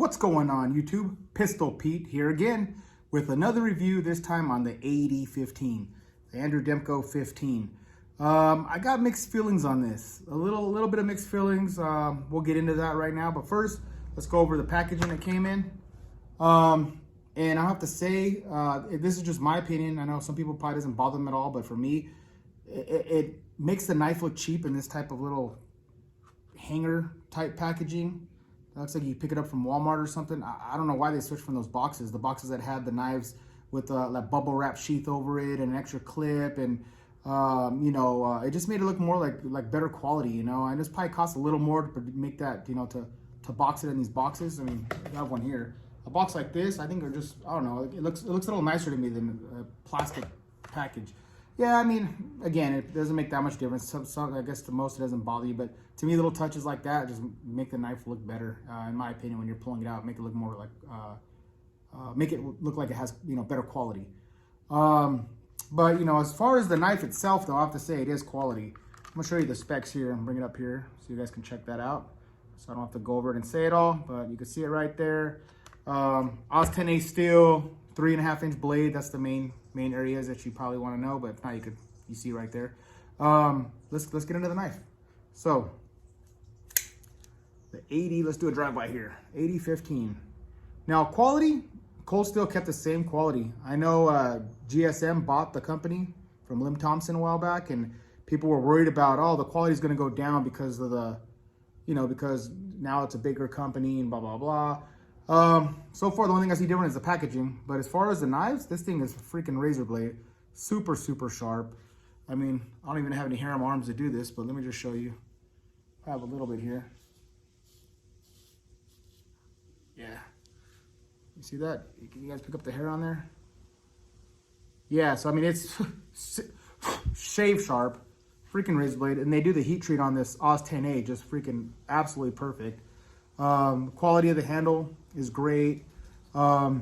What's going on, YouTube? Pistol Pete here again with another review, this time on the AD-15, the Andrew Demko 15. I got mixed feelings on this, a little bit of mixed feelings. We'll get into that right now, but first, let's go over the packaging that came in. And I have to say, this is just my opinion. I know some people probably doesn't bother them at all, but for me, it makes the knife look cheap in this type of little hanger type packaging. It looks like you pick it up from Walmart or something. I don't know why they switched from those boxes. The boxes that had the knives with like bubble wrap sheath over it and an extra clip, and it just made it look more like better quality, And this probably costs a little more to make that, to box it in these boxes. I mean, I have one here. A box like this, I think, are just, I don't know. It looks a little nicer to me than a plastic package. Yeah, I mean, again, it doesn't make that much difference. I guess to most it doesn't bother you, but to me, little touches like that just make the knife look better, in my opinion. When you're pulling it out, make it look more like, make it look like it has, better quality. But as far as the knife itself, though, I have to say it is quality. I'm gonna show you the specs here and bring it up here so you guys can check that out. So I don't have to go over it and say it all, but you can see it right there. OZ 10A steel, 3.5-inch blade. That's the main areas that you probably want to know, but if not, you see right there. Let's get into the knife. So the 80, let's do a drive-by here. AD-15. Now quality, Cold Steel kept the same quality. I know GSM bought the company from Lim Thompson a while back, and people were worried about, oh, the quality is going to go down because of the, because now it's a bigger company and blah, blah, blah. So far, the only thing I see different is the packaging. But as far as the knives, this thing is a freaking razor blade. Super, super sharp. I mean, I don't even have any hair on my arms to do this, but let me just show you. I have a little bit here. Yeah. You see that? Can you guys pick up the hair on there? Yeah, so I mean, it's shave sharp. Freaking razor blade. And they do the heat treat on this OZ 10A, just freaking absolutely perfect. Quality of the handle is great. I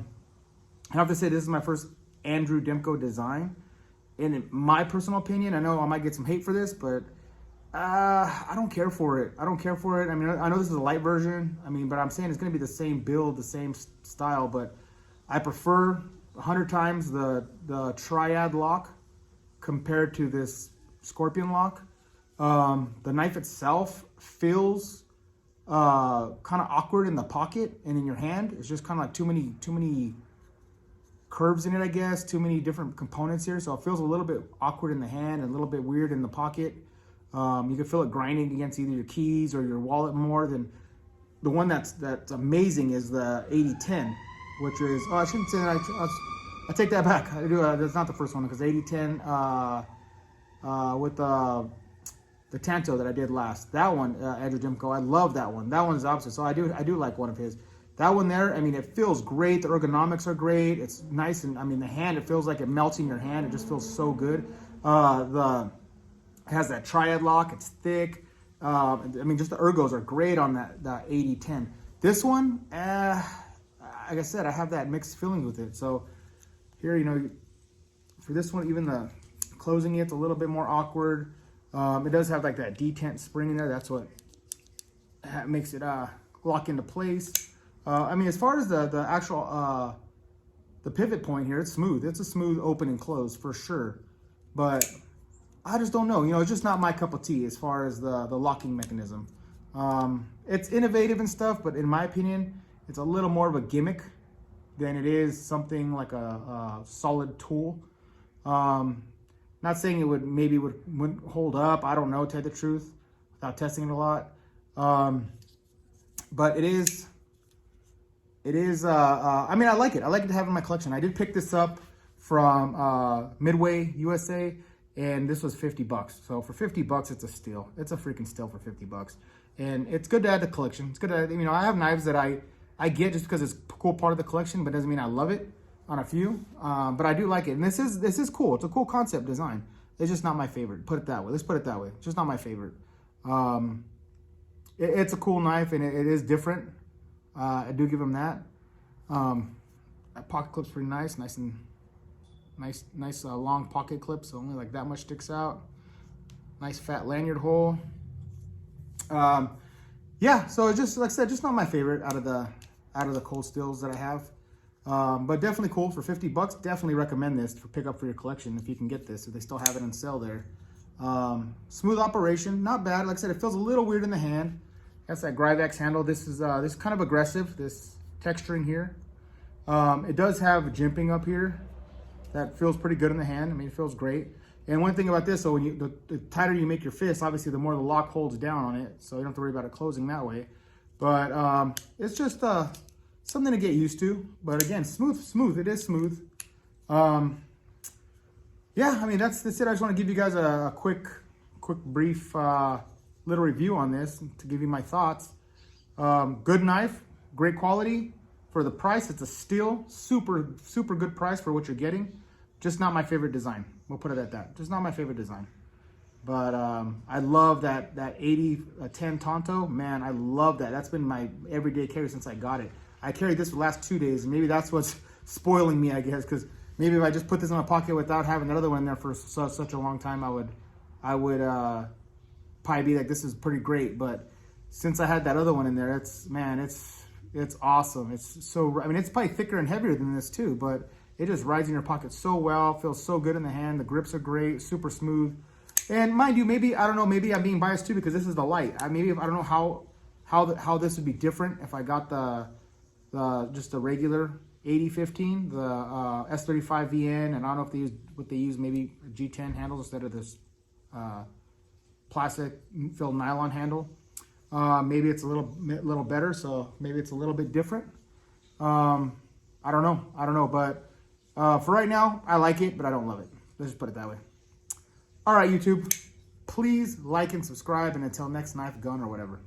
have to say this is my first Andrew Demko design. And in my personal opinion, I know I might get some hate for this, but I don't care for it. I don't care for it. I mean, I know this is a light version. I mean, but I'm saying it's going to be the same build, the same style, but I prefer 100 times the Triad lock compared to this Scorpion lock. The knife itself feels kind of awkward in the pocket and in your hand. It's just kind of like too many curves in it, I guess, too many different components here. So it feels a little bit awkward in the hand and a little bit weird in the pocket. You can feel it grinding against either your keys or your wallet more than the one that's amazing is the AD-10, which is, oh, I shouldn't say that. I take that back. That's not the first one because AD-10 with the Tanto that I did last. That one, Andrew Demko, I love that one. That one's the opposite. So I do like one of his. That one there, I mean, it feels great. The ergonomics are great. It's nice, and I mean, the hand, it feels like it melts in your hand. It just feels so good. It has that Triad lock. It's thick. I mean, just the ergos are great on that AD-10. This one, like I said, I have that mixed feelings with it. So here, for this one, even the closing it's a little bit more awkward. It does have like that detent spring in there. That's what makes it lock into place. I mean, as far as the actual the pivot point here, it's smooth. It's a smooth open and close for sure. But I just don't know. It's just not my cup of tea as far as the locking mechanism. It's innovative and stuff, but in my opinion, it's a little more of a gimmick than it is something like a solid tool. Not saying it wouldn't hold up. I don't know, to tell you the truth, without testing it a lot. But it is. I mean, I like it. I like it to have in my collection. I did pick this up from Midway USA, and this was $50. So for $50, it's a steal. It's a freaking steal for $50. And it's good to add to the collection. It's good to, I have knives that I get just because it's a cool part of the collection, but doesn't mean I love it on a few. But I do like it. And this is cool. It's a cool concept design. It's just not my favorite. Put it that way. Let's put it that way. It's just not my favorite. It's a cool knife, and it is different. I do give them that. That pocket clip's pretty nice. Nice long pocket clip, so only like that much sticks out. Nice fat lanyard hole. Yeah, so it's just, like I said, just not my favorite out of out of the cold steels that I have. But definitely cool for 50 bucks. Definitely recommend this for pick up for your collection if you can get this, if they still have it on sale there. Smooth operation, not bad. Like I said, it feels a little weird in the hand. That's that Gryvex handle. This is kind of aggressive, this texturing here. It does have jimping up here. That feels pretty good in the hand. I mean, it feels great. And one thing about this, so when the tighter you make your fist, obviously the more the lock holds down on it, so you don't have to worry about it closing that way. But it's just something to get used to. But again, smooth. It is smooth. Yeah, I mean, that's it. I just want to give you guys a quick brief little review on this to give you my thoughts. Good knife, great quality. For the price, it's a steal. Super good price for what you're getting. Just not my favorite design. We'll put it at that. Just not my favorite design. But I love that 80-10 Tonto. Man, I love that. That's been my everyday carry since I got it. I carried this for the last 2 days, and maybe that's what's spoiling me, I guess, because maybe if I just put this in my pocket without having that other one in there for such a long time, I would probably be like, this is pretty great. But since I had that other one in there, it's awesome. It's so, I mean, it's probably thicker and heavier than this too, but it just rides in your pocket so well, feels so good in the hand. The grips are great, super smooth. And mind you, maybe, I don't know, maybe I'm being biased too because this is the light. I don't know how this would be different if I got just the regular 80-15, the S35VN, and I don't know if they use maybe G10 handles instead of this plastic filled nylon handle. Maybe it's a little better, so maybe it's a little bit different. I don't know, but for right now, I like it, but I don't love it. Let's just put it that way. All right, YouTube, please like and subscribe, and until next knife, gun, or whatever.